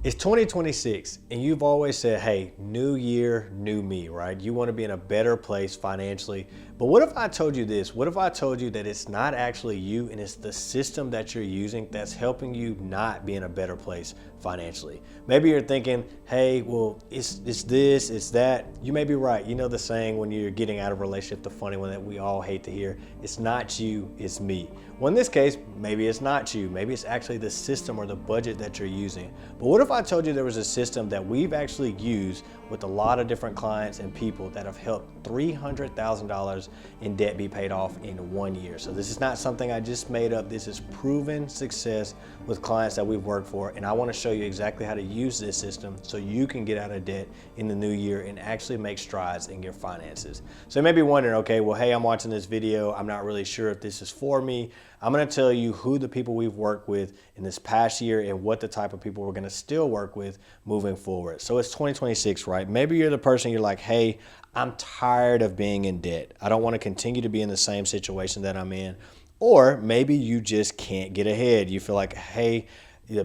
It's 2026 and you've always said, hey, new year, new me, right? You want to be in a better place financially. But what if I told you this? What if I told you that it's not actually you and it's the system that you're using that's helping you not be in a better place financially? Maybe you're thinking, hey, well, it's this, it's that. You may be right. You know the saying when you're getting out of a relationship, the funny one that we all hate to hear, it's not you, it's me. Well, in this case, maybe it's not you. Maybe it's actually the system or the budget that you're using. But what if I told you there was a system that we've actually used with a lot of different clients and people that have helped $300,000 in debt be paid off in 1 year? So this is not something I just made up. This is proven success with clients that we've worked for. And I want to show you exactly how to use this system so you can get out of debt in the new year and actually make strides in your finances. So you may be wondering, okay, well, hey, I'm watching this video. I'm not really sure if this is for me. I'm going to tell you who the people we've worked with in this past year and what the type of people we're going to still work with moving forward. So it's 2026, right? Maybe you're the person you're like, hey, I'm tired of being in debt. I don't want to continue to be in the same situation that I'm in. Or maybe you just can't get ahead. You feel like, hey,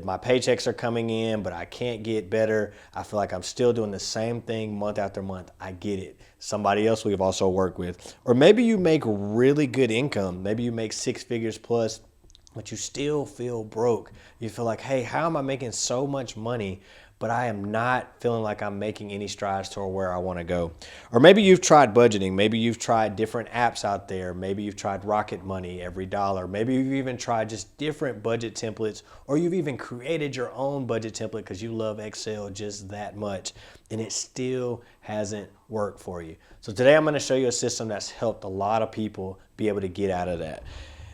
my paychecks are coming in, but I can't get better. I feel like I'm still doing the same thing month after month. I get it. Somebody else we've also worked with. Or maybe you make really good income. Maybe you make 6 figures plus, but you still feel broke. You feel like, hey, how am I making so much money, but I am not feeling like I'm making any strides toward where I want to go? Or maybe you've tried budgeting. Maybe you've tried different apps out there. Maybe you've tried Rocket Money, Every Dollar. Maybe you've even tried just different budget templates, or you've even created your own budget template because you love Excel just that much, and it still hasn't worked for you. So today I'm going to show you a system that's helped a lot of people be able to get out of that.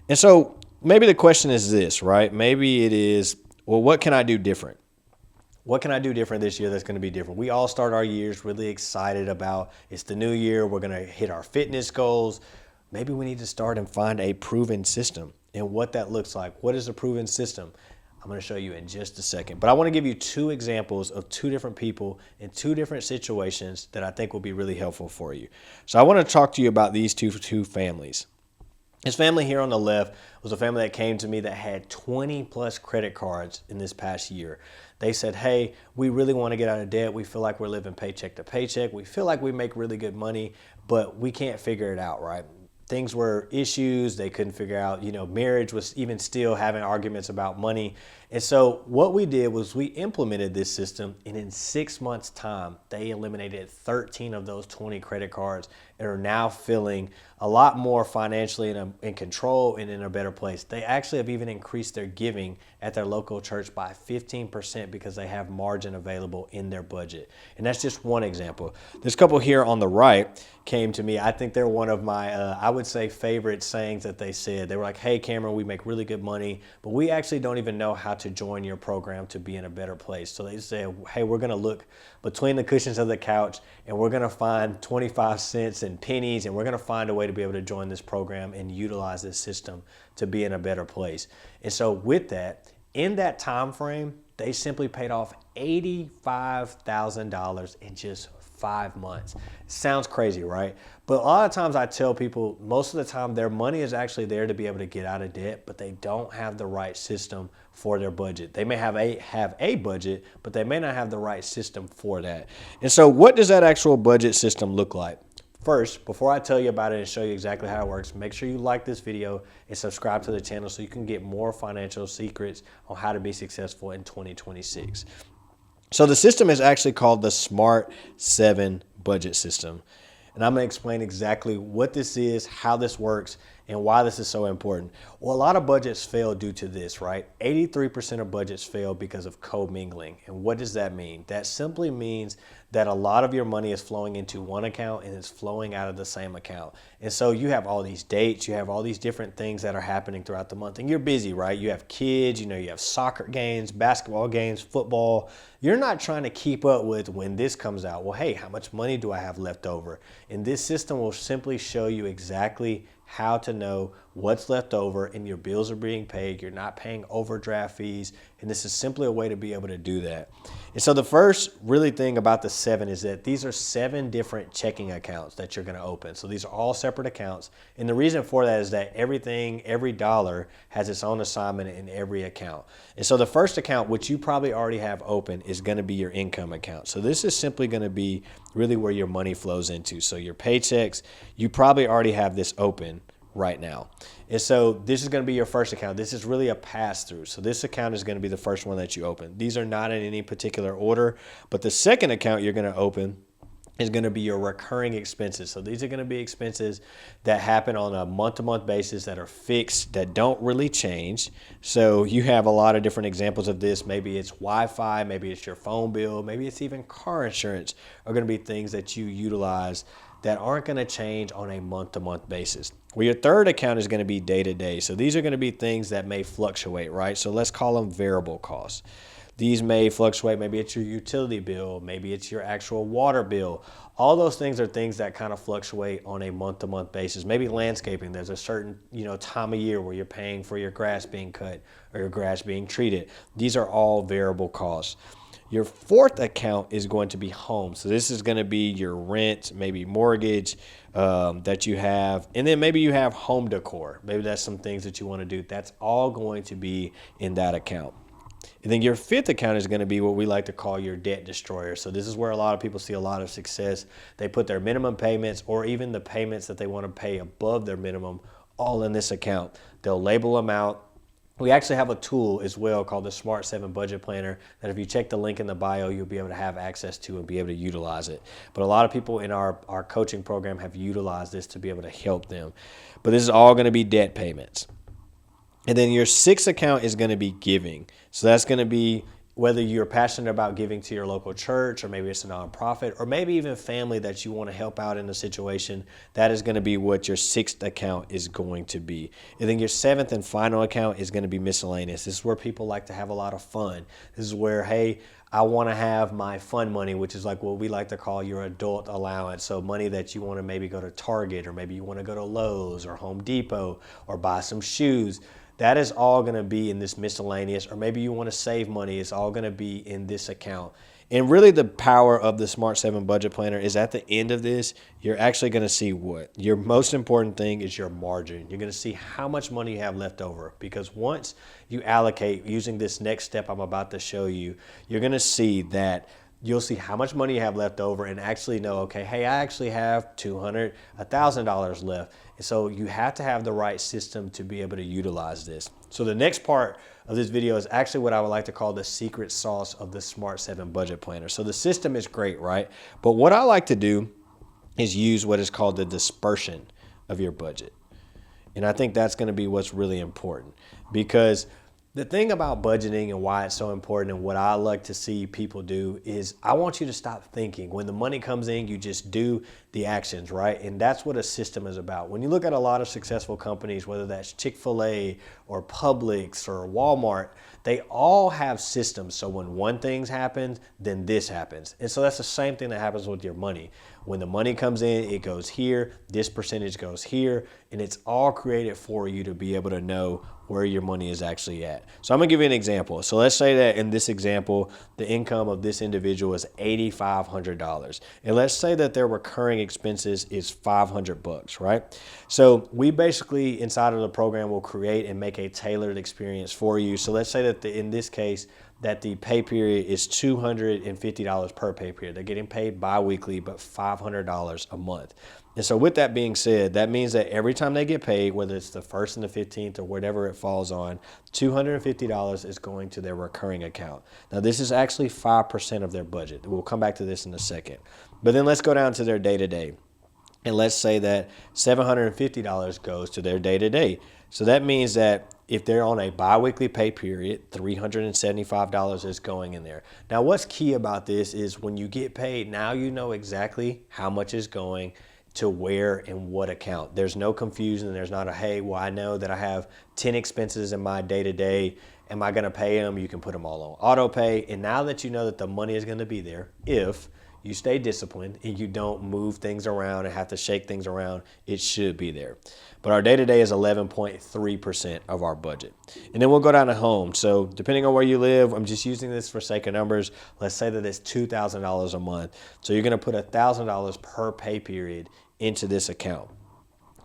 And so maybe the question is this, right? Maybe it is, well, what can I do different? What can I do different this year that's going to be different? We all start our years really excited about it's the new year. We're going to hit our fitness goals. Maybe we need to start and find a proven system and what that looks like. What is a proven system? I'm going to show you in just a second. But I want to give you 2 examples of 2 different people in 2 different situations that I think will be really helpful for you. So I want to talk to you about these two families. This family here on the left was a family that came to me that had 20 plus credit cards in this past year. They said, hey, we really want to get out of debt. We feel like we're living paycheck to paycheck. We feel like we make really good money, but we can't figure it out, right? Things were issues. They couldn't figure out, marriage was even still having arguments about money. And so what we did was we implemented this system, and in 6 months' time, they eliminated 13 of those 20 credit cards and are now feeling a lot more financially in control and in a better place. They actually have even increased their giving at their local church by 15% because they have margin available in their budget. And that's just one example. This couple here on the right came to me. I think they're one of my, I would say, favorite sayings that they said. They were like, hey, Cameron, we make really good money, but we actually don't even know how to join your program to be in a better place. So they said, hey, we're going to look between the cushions of the couch and we're going to find 25 cents and pennies, and we're going to find a way to be able to join this program and utilize this system to be in a better place. And so with that, in that time frame, they simply paid off $85,000 in just 5 months. Sounds crazy, right? But a lot of times I tell people, most of the time their money is actually there to be able to get out of debt, but they don't have the right system for their budget. They may have a budget, but they may not have the right system for that. And so what does that actual budget system look like? First, before I tell you about it and show you exactly how it works, make sure you like this video and subscribe to the channel so you can get more financial secrets on how to be successful in 2026. So the system is actually called the Smart 7 budget system. And I'm going to explain exactly what this is, how this works, and why this is so important. Well, a lot of budgets fail due to this, right? 83% of budgets fail because of commingling. And what does that mean? That simply means that a lot of your money is flowing into one account and it's flowing out of the same account. And so you have all these dates, you have all these different things that are happening throughout the month, and you're busy, right? You have kids, you have soccer games, basketball games, football. You're not trying to keep up with when this comes out. Well, hey, how much money do I have left over? And this system will simply show you exactly how to know what's left over, and your bills are being paid. You're not paying overdraft fees. And this is simply a way to be able to do that. And so the first really thing about the 7 is that these are 7 different checking accounts that you're going to open. So these are all separate accounts. And the reason for that is that every dollar has its own assignment in every account. And so the first account, which you probably already have open, is going to be your income account. So this is simply going to be really where your money flows into. So your paychecks, you probably already have this open right now. And so this is going to be your first account. This is really a pass through. So this account is going to be the first one that you open. These are not in any particular order, but the second account you're going to open is going to be your recurring expenses. So these are going to be expenses that happen on a month-to-month basis that are fixed, that don't really change. So you have a lot of different examples of this. Maybe it's Wi-Fi, maybe it's your phone bill, maybe it's even car insurance are going to be things that you utilize that aren't going to change on a month-to-month basis. Well, your third account is going to be day-to-day. So these are going to be things that may fluctuate, right? So let's call them variable costs. These may fluctuate. Maybe it's your utility bill. Maybe it's your actual water bill. All those things are things that kind of fluctuate on a month-to-month basis. Maybe landscaping. There's a certain time of year where you're paying for your grass being cut or your grass being treated. These are all variable costs. Your fourth account is going to be home. So this is going to be your rent, maybe mortgage that you have. And then maybe you have home decor. Maybe that's some things that you want to do. That's all going to be in that account. And then your fifth account is going to be what we like to call your debt destroyer. So this is where a lot of people see a lot of success. They put their minimum payments or even the payments that they want to pay above their minimum all in this account. They'll label them out. We actually have a tool as well called the Smart 7 Budget Planner that if you check the link in the bio, you'll be able to have access to and be able to utilize it. But a lot of people in our coaching program have utilized this to be able to help them. But this is all going to be debt payments. And then your sixth account is going to be giving. So that's going to be whether you're passionate about giving to your local church, or maybe it's a nonprofit, or maybe even family that you want to help out in a situation. That is going to be what your sixth account is going to be. And then your seventh and final account is going to be miscellaneous. This is where people like to have a lot of fun. This is where, hey, I want to have my fun money, which is like what we like to call your adult allowance. So money that you want to maybe go to Target, or maybe you want to go to Lowe's or Home Depot or buy some shoes. That is all going to be in this miscellaneous, or maybe you want to save money. It's all going to be in this account. And really the power of the Smart 7 Budget Planner is at the end of this, you're actually going to see what? Your most important thing is your margin. You're going to see how much money you have left over, because once you allocate using this next step I'm about to show you, you're going to see that you'll see how much money you have left over and actually know, okay, hey, I actually have $200, $1,000 left. And so you have to have the right system to be able to utilize this. So the next part of this video is actually what I would like to call the secret sauce of the Smart 7 Budget Planner. So the system is great, right? But what I like to do is use what is called the dispersion of your budget. And I think that's going to be what's really important, because the thing about budgeting and why it's so important and what I like to see people do is I want you to stop thinking. When the money comes in, you just do the actions, right? And that's what a system is about. When you look at a lot of successful companies, whether that's Chick-fil-A or Publix or Walmart, they all have systems. So when one thing happens, then this happens. And so that's the same thing that happens with your money. When the money comes in, it goes here, this percentage goes here, and it's all created for you to be able to know where your money is actually at. So I'm gonna give you an example. So let's say that in this example, the income of this individual is $8,500. And let's say that their recurring expenses is $500, right? So we basically inside of the program will create and make a tailored experience for you. So let's say that in this case, that the pay period is $250 per pay period. They're getting paid bi-weekly, but $500 a month. And so with that being said, that means that every time they get paid, whether it's the 1st and the 15th or whatever it falls on, $250 is going to their recurring account. Now this is actually 5% of their budget. We'll come back to this in a second. But then let's go down to their day-to-day. And let's say that $750 goes to their day-to-day. So that means that if they're on a bi-weekly pay period, $375 is going in there. Now what's key about this is when you get paid, now you know exactly how much is going to where and what account. There's no confusion. There's not a, hey, well, I know that I have 10 expenses in my day-to-day. Am I going to pay them? You can put them all on auto pay. And now that you know that the money is going to be there, if you stay disciplined and you don't move things around and have to shake things around, it should be there. But our day-to-day is 11.3% of our budget. And then we'll go down to home. So depending on where you live, I'm just using this for sake of numbers. Let's say that it's $2,000 a month. So you're going to put $1,000 per pay period into this account,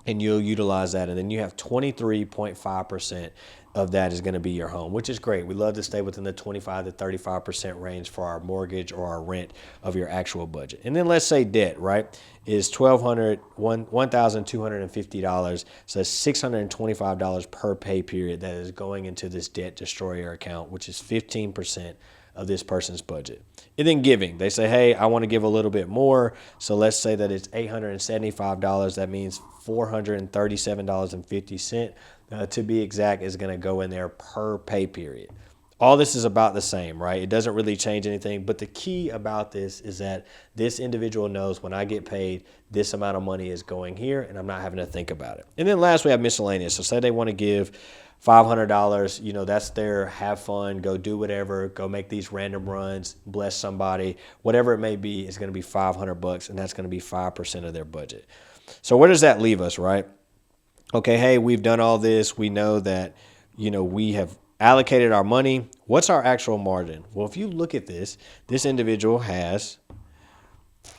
and you'll utilize that. And then you have 23.5% of that is going to be your home, which is great. We love to stay within the 25 to 35% range for our mortgage or our rent of your actual budget. And then let's say debt, right, is $1,250. So that's $625 per pay period that is going into this debt destroyer account, which is 15% of this person's budget. And then giving, they say, hey, I want to give a little bit more. So let's say that it's $875. That means $437.50 to be exact is going to go in there per pay period. All this is about the same, right? It doesn't really change anything. But the key about this is that this individual knows when I get paid, this amount of money is going here and I'm not having to think about it. And then last we have miscellaneous. So say they want to give $500, that's their have fun, go do whatever, go make these random runs, bless somebody, whatever it may be, is going to be $500, and that's going to be 5% of their budget. So where does that leave us, right? Okay, hey, we've done all this. We know that, we have allocated our money. What's our actual margin? Well, if you look at this individual has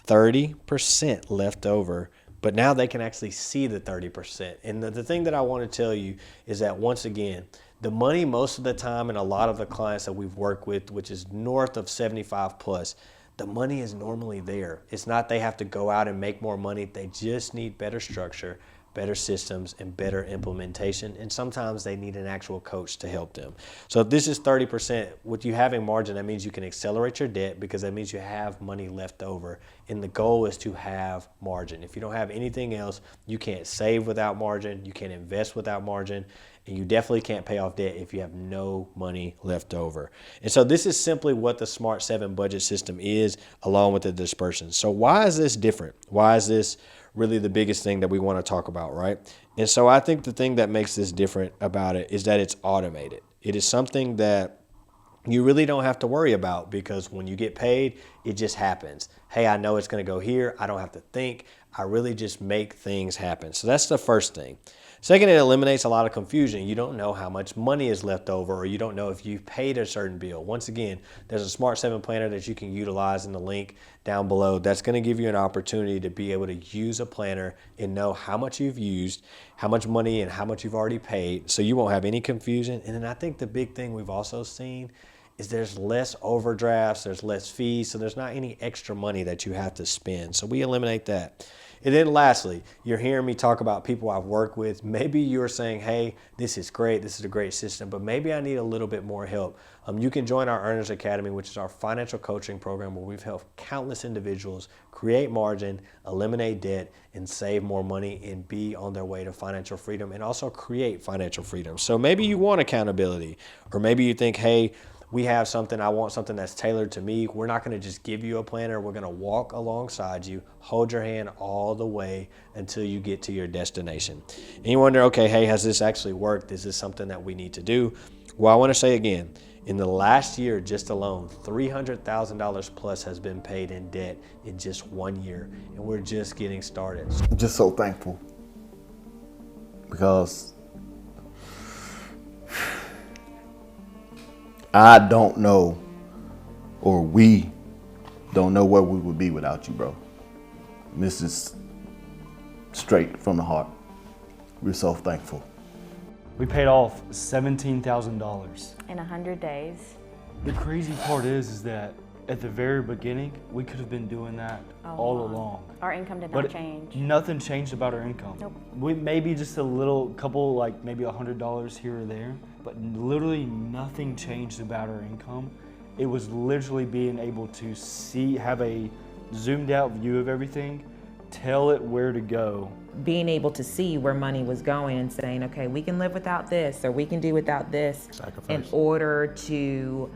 30% left over, but now they can actually see the 30%. And the thing that I want to tell you is that, once again, the money most of the time, and a lot of the clients that we've worked with, which is north of 75 plus, the money is normally there. It's not they have to go out and make more money. They just need better structure, better systems, and better implementation. And sometimes they need an actual coach to help them. So if this is 30%, with you having margin, that means you can accelerate your debt, because that means you have money left over. And the goal is to have margin. If you don't have anything else, you can't save without margin, you can't invest without margin, and you definitely can't pay off debt if you have no money left over. And so this is simply what the Smart 7 budget system is, along with the dispersion. So why is this different? Why is this really the biggest thing that we want to talk about, right? And so I think the thing that makes this different about it is that it's automated. It is something that you really don't have to worry about, because when you get paid, it just happens. Hey, I know it's going to go here. I don't have to think. I really just make things happen. So that's the first thing. Second, it eliminates a lot of confusion. You don't know how much money is left over, or you don't know if you've paid a certain bill. Once again, there's a Smart 7 planner that you can utilize in the link down below. That's going to give you an opportunity to be able to use a planner and know how much you've used, how much money, and how much you've already paid, so you won't have any confusion. And then I think the big thing we've also seen is there's less overdrafts, there's less fees, so there's not any extra money that you have to spend. So we eliminate that. And then lastly, you're hearing me talk about people I've worked with. Maybe you're saying, hey, this is great, this is a great system, but maybe I need a little bit more help. You can join our Earners Academy, which is our financial coaching program where we've helped countless individuals create margin, eliminate debt, and save more money and be on their way to financial freedom, and also create financial freedom. So maybe you want accountability, or maybe you think, hey, we have something, I want something that's tailored to me. We're not going to just give you a planner. We're going to walk alongside you, hold your hand all the way until you get to your destination. And you wonder, okay, hey, has this actually worked? Is this something that we need to do? Well, I want to say again, in the last year just alone, $300,000 plus has been paid in debt in just 1 year, and we're just getting started. I'm just so thankful, because I don't know, or we don't know where we would be without you, bro. This is straight from the heart. We're so thankful. We paid off $17,000. In 100 days. The crazy part is that at the very beginning, we could have been doing that all along. Our income did not change. Nothing changed about our income. Nope. We maybe just a couple, like maybe $100 here or there, but literally nothing changed about our income. It was literally being able to have a zoomed out view of everything, tell it where to go. Being able to see where money was going and saying, okay, we can live without this, or we can do without this, in order to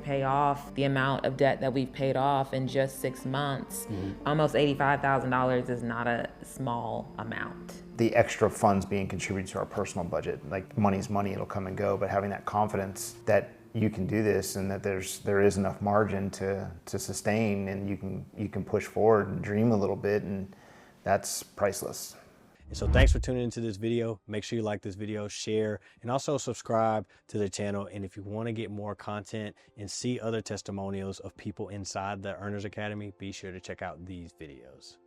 pay off the amount of debt that we've paid off in just 6 months. Almost $85,000 is not a small amount. The extra funds being contributed to our personal budget, like money's money, it'll come and go, but having that confidence that you can do this, and that there is enough margin to sustain, and you can push forward and dream a little bit, and that's priceless. And so thanks for tuning into this video. Make sure you like this video, share, and also subscribe to the channel. And if you want to get more content and see other testimonials of people inside the Earners Academy, be sure to check out these videos.